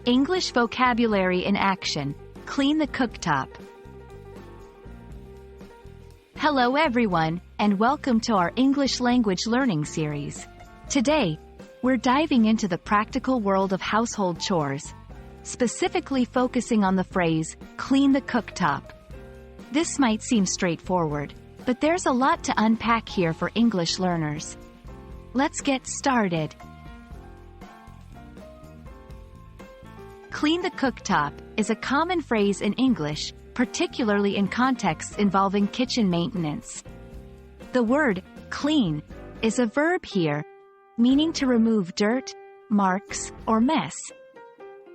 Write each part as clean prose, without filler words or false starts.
English vocabulary in action. Clean the cooktop. Hello everyone, and welcome to our English language learning series. Today, we're diving into the practical world of household chores, specifically focusing on the phrase, clean the cooktop. This might seem straightforward, but there's a lot to unpack here for English learners. Let's get started. Clean the cooktop is a common phrase in English, particularly in contexts involving kitchen maintenance. The word clean is a verb here, meaning to remove dirt, marks, or mess.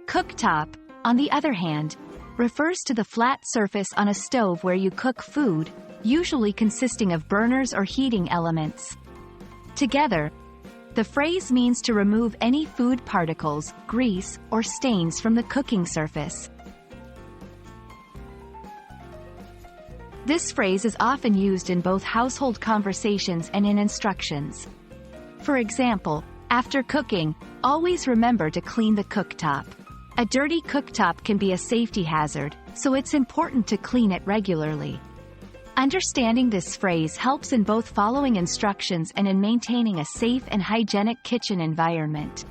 Cooktop, on the other hand, refers to the flat surface on a stove where you cook food, usually consisting of burners or heating elements. Together, the phrase means to remove any food particles, grease, or stains from the cooking surface. This phrase is often used in both household conversations and in instructions. For example, after cooking, always remember to clean the cooktop. A dirty cooktop can be a safety hazard, so it's important to clean it regularly. Understanding this phrase helps in both following instructions and in maintaining a safe and hygienic kitchen environment.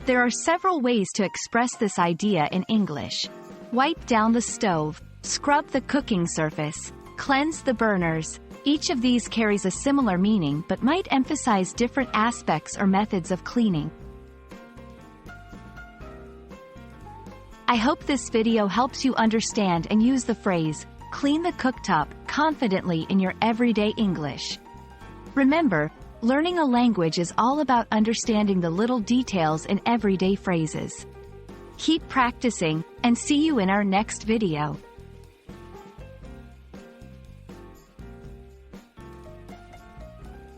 There are several ways to express this idea in English. Wipe down the stove, scrub the cooking surface, cleanse the burners. Each of these carries a similar meaning but might emphasize different aspects or methods of cleaning. I hope this video helps you understand and use the phrase, clean the cooktop, confidently in your everyday English. Remember, learning a language is all about understanding the little details in everyday phrases. Keep practicing, and see you in our next video.